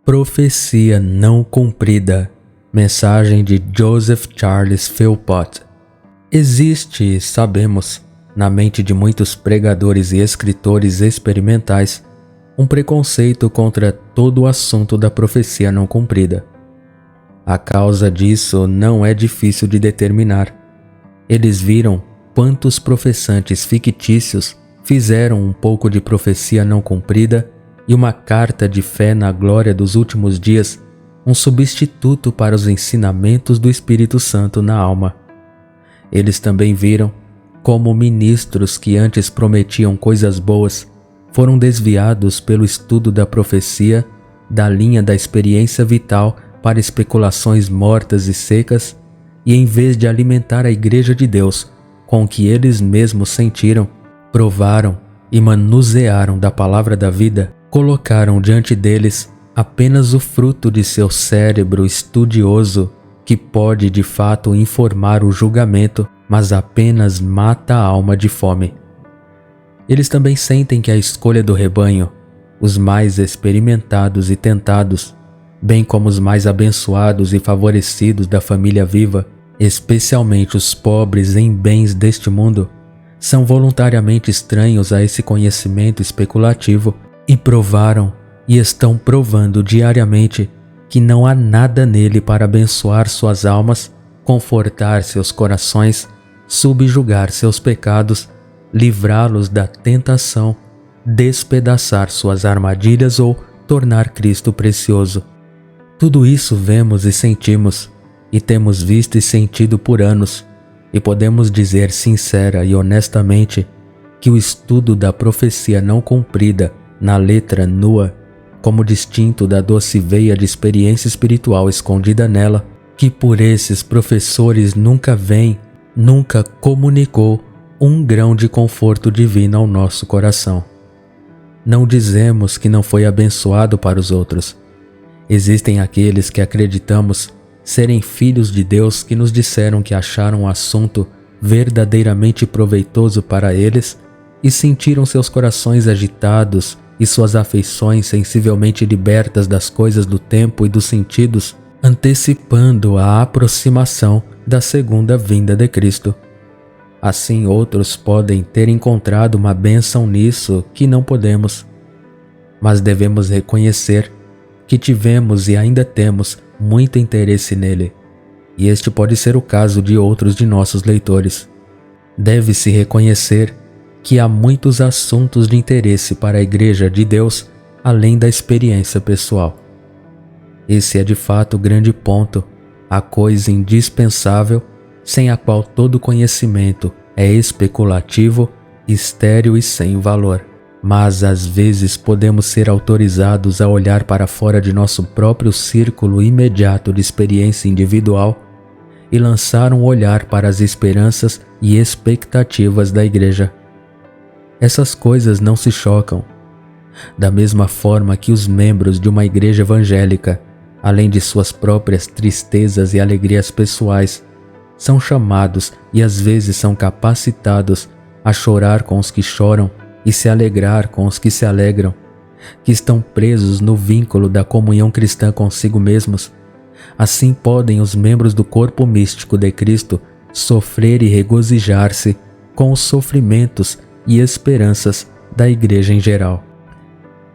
Profecia não cumprida. Mensagem de Joseph Charles Philpott. Existe, sabemos, na mente de muitos pregadores e escritores experimentais, um preconceito contra todo o assunto da profecia não cumprida. A causa disso não é difícil de determinar. Eles viram quantos professantes fictícios fizeram um pouco de profecia não cumprida e uma carta de fé na glória dos últimos dias, um substituto para os ensinamentos do Espírito Santo na alma. Eles também viram como ministros que antes prometiam coisas boas foram desviados pelo estudo da profecia, da linha da experiência vital para especulações mortas e secas, e em vez de alimentar a Igreja de Deus com o que eles mesmos sentiram, provaram e manusearam da palavra da vida, colocaram diante deles apenas o fruto de seu cérebro estudioso, que pode de fato informar o julgamento, mas apenas mata a alma de fome. Eles também sentem que a escolha do rebanho, os mais experimentados e tentados, bem como os mais abençoados e favorecidos da família viva, especialmente os pobres em bens deste mundo, são voluntariamente estranhos a esse conhecimento especulativo e provaram e estão provando diariamente que não há nada nele para abençoar suas almas, confortar seus corações, subjugar seus pecados, livrá-los da tentação, despedaçar suas armadilhas ou tornar Cristo precioso. Tudo isso vemos e sentimos, e temos visto e sentido por anos, e podemos dizer sincera e honestamente que o estudo da profecia não cumprida na letra nua, como distinto da doce veia de experiência espiritual escondida nela, que por esses professores nunca vem, nunca comunicou um grão de conforto divino ao nosso coração. Não dizemos que não foi abençoado para os outros. Existem aqueles que acreditamos serem filhos de Deus que nos disseram que acharam o assunto verdadeiramente proveitoso para eles e sentiram seus corações agitados e suas afeições sensivelmente libertas das coisas do tempo e dos sentidos, antecipando a aproximação da segunda vinda de Cristo. Assim, outros podem ter encontrado uma bênção nisso que não podemos. Mas devemos reconhecer que tivemos e ainda temos muito interesse nele, e este pode ser o caso de outros de nossos leitores. Deve-se reconhecer que há muitos assuntos de interesse para a Igreja de Deus além da experiência pessoal. Esse é de fato o grande ponto, a coisa indispensável, sem a qual todo conhecimento é especulativo, estéril e sem valor. Mas às vezes podemos ser autorizados a olhar para fora de nosso próprio círculo imediato de experiência individual e lançar um olhar para as esperanças e expectativas da Igreja. Essas coisas não se chocam. Da mesma forma que os membros de uma igreja evangélica, além de suas próprias tristezas e alegrias pessoais, são chamados e às vezes são capacitados a chorar com os que choram e se alegrar com os que se alegram, que estão presos no vínculo da comunhão cristã consigo mesmos, assim podem os membros do corpo místico de Cristo sofrer e regozijar-se com os sofrimentos e esperanças da Igreja em geral.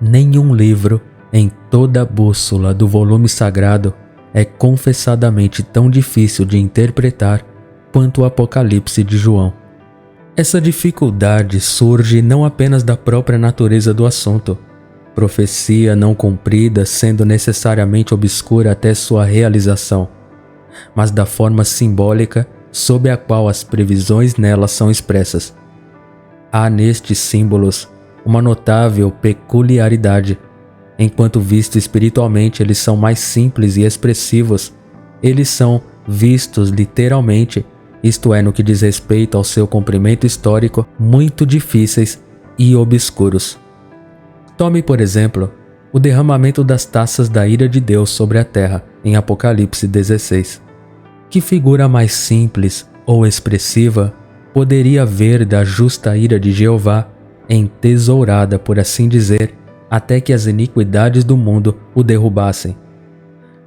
Nenhum livro em toda a bússola do volume sagrado é confessadamente tão difícil de interpretar quanto o Apocalipse de João. Essa dificuldade surge não apenas da própria natureza do assunto, profecia não cumprida sendo necessariamente obscura até sua realização, mas da forma simbólica sob a qual as previsões nela são expressas. Há nestes símbolos uma notável peculiaridade. Enquanto vistos espiritualmente eles são mais simples e expressivos, eles são vistos literalmente, isto é, no que diz respeito ao seu comprimento histórico, muito difíceis e obscuros. Tome, por exemplo, o derramamento das taças da ira de Deus sobre a terra, em Apocalipse 16. Que figura mais simples ou expressiva poderia haver da justa ira de Jeová, entesourada, por assim dizer, até que as iniquidades do mundo o derrubassem.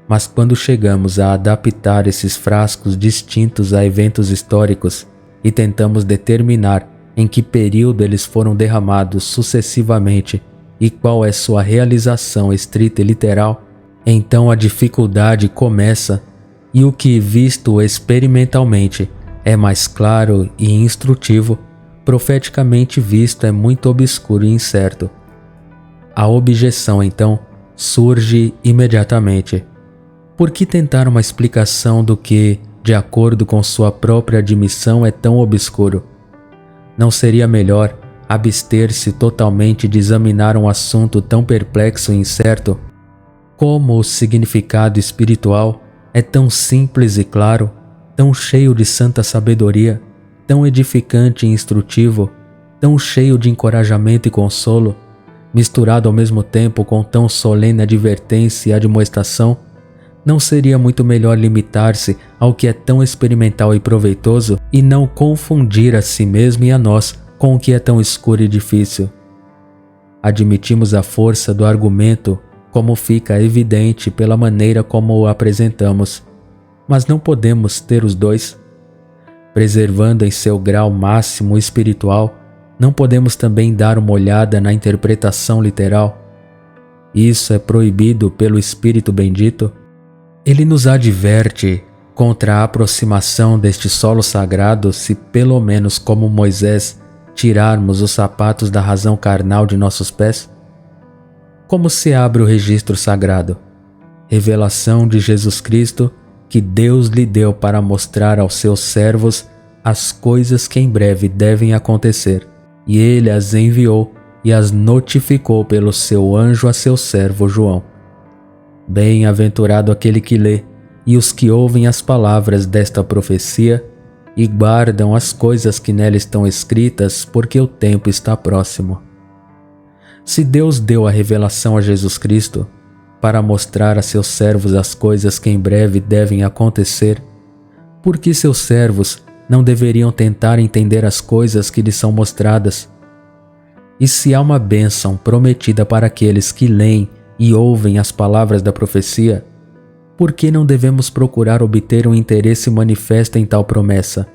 Mas quando chegamos a adaptar esses frascos distintos a eventos históricos e tentamos determinar em que período eles foram derramados sucessivamente e qual é sua realização estrita e literal, então a dificuldade começa e o que, visto experimentalmente, é mais claro e instrutivo, profeticamente visto é muito obscuro e incerto. A objeção, então, surge imediatamente. Por que tentar uma explicação do que, de acordo com sua própria admissão, é tão obscuro? Não seria melhor abster-se totalmente de examinar um assunto tão perplexo e incerto? Como o significado espiritual é tão simples e claro, tão cheio de santa sabedoria, tão edificante e instrutivo, tão cheio de encorajamento e consolo, misturado ao mesmo tempo com tão solene advertência e admoestação, não seria muito melhor limitar-se ao que é tão experimental e proveitoso e não confundir a si mesmo e a nós com o que é tão escuro e difícil? Admitimos a força do argumento, como fica evidente pela maneira como o apresentamos, mas não podemos ter os dois. Preservando em seu grau máximo espiritual, não podemos também dar uma olhada na interpretação literal. Isso é proibido pelo Espírito bendito. Ele nos adverte contra a aproximação deste solo sagrado se, pelo menos como Moisés, tirarmos os sapatos da razão carnal de nossos pés. Como se abre o registro sagrado? Revelação de Jesus Cristo que Deus lhe deu para mostrar aos seus servos as coisas que em breve devem acontecer, e ele as enviou e as notificou pelo seu anjo a seu servo João. Bem-aventurado aquele que lê e os que ouvem as palavras desta profecia e guardam as coisas que nela estão escritas, porque o tempo está próximo. Se Deus deu a revelação a Jesus Cristo para mostrar a seus servos as coisas que em breve devem acontecer, por que seus servos não deveriam tentar entender as coisas que lhes são mostradas? E se há uma bênção prometida para aqueles que leem e ouvem as palavras da profecia, por que não devemos procurar obter um interesse manifesto em tal promessa?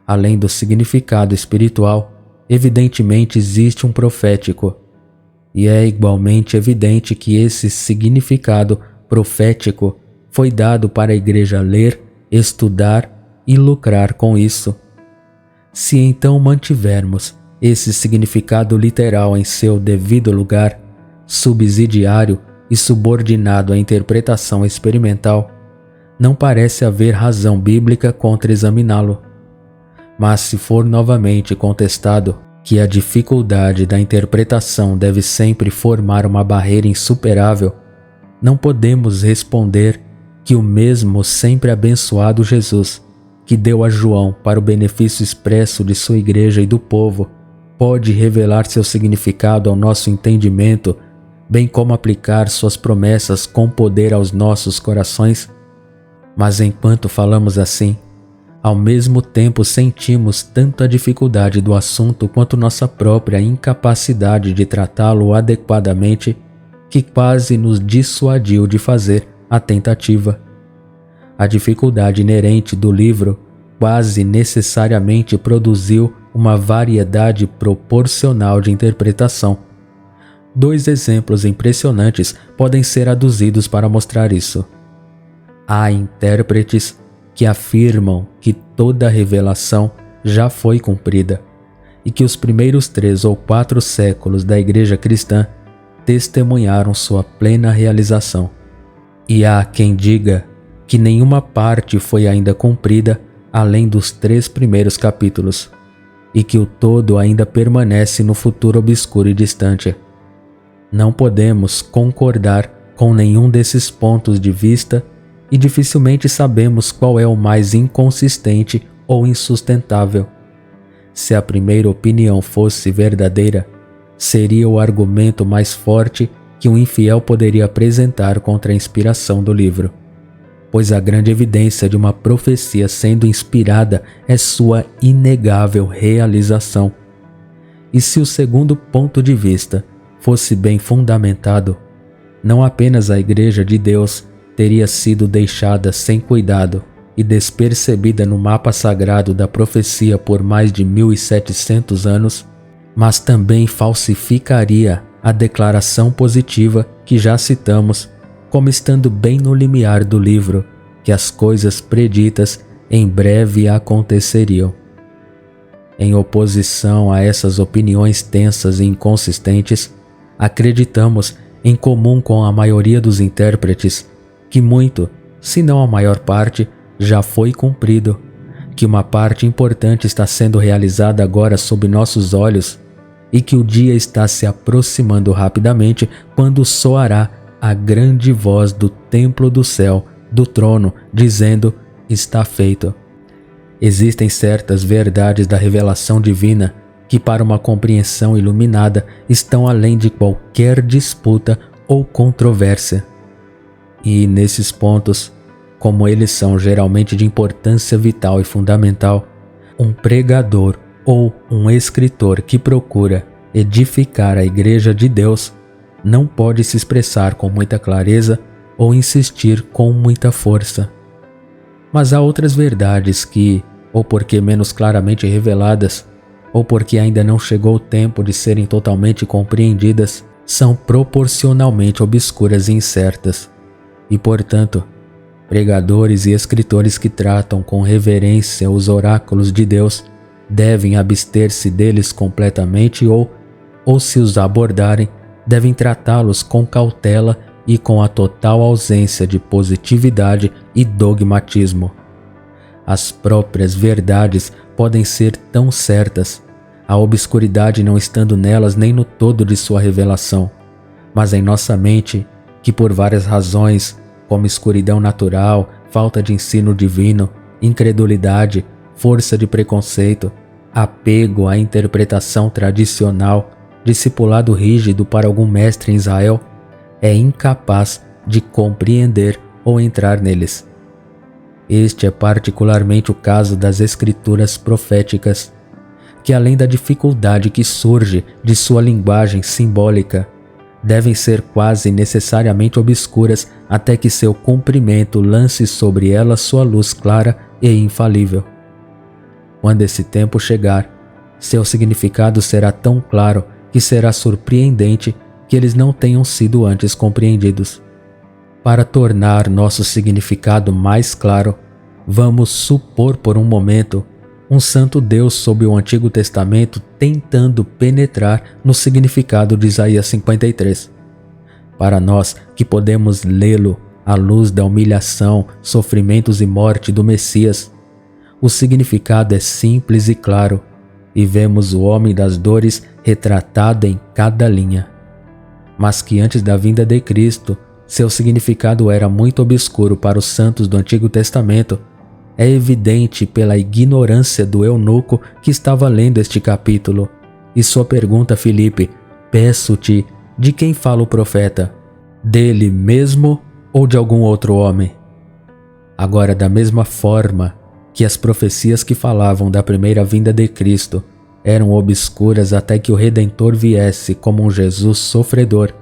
Além do significado espiritual, evidentemente existe um profético, e é igualmente evidente que esse significado profético foi dado para a igreja ler, estudar e lucrar com isso. Se então mantivermos esse significado literal em seu devido lugar, subsidiário e subordinado à interpretação experimental, não parece haver razão bíblica contra examiná-lo. Mas se for novamente contestado que a dificuldade da interpretação deve sempre formar uma barreira insuperável, não podemos responder que o mesmo sempre abençoado Jesus, que deu a João para o benefício expresso de sua igreja e do povo, pode revelar seu significado ao nosso entendimento, bem como aplicar suas promessas com poder aos nossos corações. Mas enquanto falamos assim, ao mesmo tempo sentimos tanto a dificuldade do assunto quanto nossa própria incapacidade de tratá-lo adequadamente, que quase nos dissuadiu de fazer a tentativa. A dificuldade inerente do livro quase necessariamente produziu uma variedade proporcional de interpretação. 2 exemplos impressionantes podem ser aduzidos para mostrar isso. Há intérpretes que afirmam que toda a revelação já foi cumprida e que os primeiros 3 ou 4 séculos da Igreja cristã testemunharam sua plena realização. E há quem diga que nenhuma parte foi ainda cumprida além dos 3 primeiros capítulos, e que o todo ainda permanece no futuro obscuro e distante. Não podemos concordar com nenhum desses pontos de vista e dificilmente sabemos qual é o mais inconsistente ou insustentável. Se a primeira opinião fosse verdadeira, seria o argumento mais forte que um infiel poderia apresentar contra a inspiração do livro, pois a grande evidência de uma profecia sendo inspirada é sua inegável realização. E se o segundo ponto de vista fosse bem fundamentado, não apenas a Igreja de Deus teria sido deixada sem cuidado e despercebida no mapa sagrado da profecia por mais de 1700 anos, mas também falsificaria a declaração positiva que já citamos, como estando bem no limiar do livro, que as coisas preditas em breve aconteceriam. Em oposição a essas opiniões tensas e inconsistentes, acreditamos, em comum com a maioria dos intérpretes, que muito, se não a maior parte, já foi cumprido, que uma parte importante está sendo realizada agora sob nossos olhos e que o dia está se aproximando rapidamente quando soará a grande voz do templo do céu, do trono, dizendo: está feito. Existem certas verdades da revelação divina que, para uma compreensão iluminada, estão além de qualquer disputa ou controvérsia. E, nesses pontos, como eles são geralmente de importância vital e fundamental, um pregador ou um escritor que procura edificar a Igreja de Deus não pode se expressar com muita clareza ou insistir com muita força. Mas há outras verdades que, ou porque menos claramente reveladas, ou porque ainda não chegou o tempo de serem totalmente compreendidas, são proporcionalmente obscuras e incertas, e, portanto, pregadores e escritores que tratam com reverência os oráculos de Deus devem abster-se deles completamente ou se os abordarem, devem tratá-los com cautela e com a total ausência de positividade e dogmatismo. As próprias verdades podem ser tão certas, a obscuridade não estando nelas nem no todo de sua revelação, mas em nossa mente, que por várias razões, como escuridão natural, falta de ensino divino, incredulidade, força de preconceito, apego à interpretação tradicional, discipulado rígido para algum mestre em Israel, é incapaz de compreender ou entrar neles. Este é particularmente o caso das escrituras proféticas, que além da dificuldade que surge de sua linguagem simbólica, devem ser quase necessariamente obscuras até que seu cumprimento lance sobre elas sua luz clara e infalível. Quando esse tempo chegar, seu significado será tão claro que será surpreendente que eles não tenham sido antes compreendidos. Para tornar nosso significado mais claro, vamos supor por um momento um santo Deus sob o Antigo Testamento tentando penetrar no significado de Isaías 53. Para nós que podemos lê-lo à luz da humilhação, sofrimentos e morte do Messias, o significado é simples e claro, e vemos o homem das dores retratado em cada linha. Mas que antes da vinda de Cristo, seu significado era muito obscuro para os santos do Antigo Testamento, é evidente pela ignorância do eunuco que estava lendo este capítulo. E sua pergunta a Filipe: peço-te, de quem fala o profeta? Dele mesmo ou de algum outro homem? Agora, da mesma forma que as profecias que falavam da primeira vinda de Cristo eram obscuras até que o Redentor viesse como um Jesus sofredor,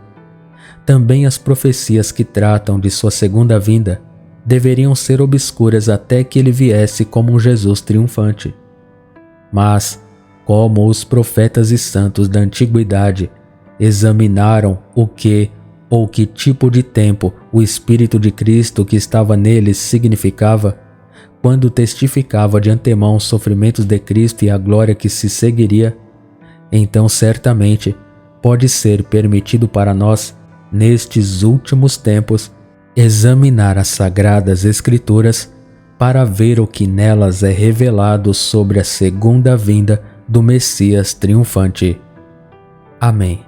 também as profecias que tratam de sua segunda vinda deveriam ser obscuras até que ele viesse como um Jesus triunfante. Mas, como os profetas e santos da antiguidade examinaram o que ou que tipo de tempo o Espírito de Cristo que estava neles significava, quando testificava de antemão os sofrimentos de Cristo e a glória que se seguiria, então certamente pode ser permitido para nós, nestes últimos tempos, examinar as Sagradas Escrituras para ver o que nelas é revelado sobre a segunda vinda do Messias triunfante. Amém.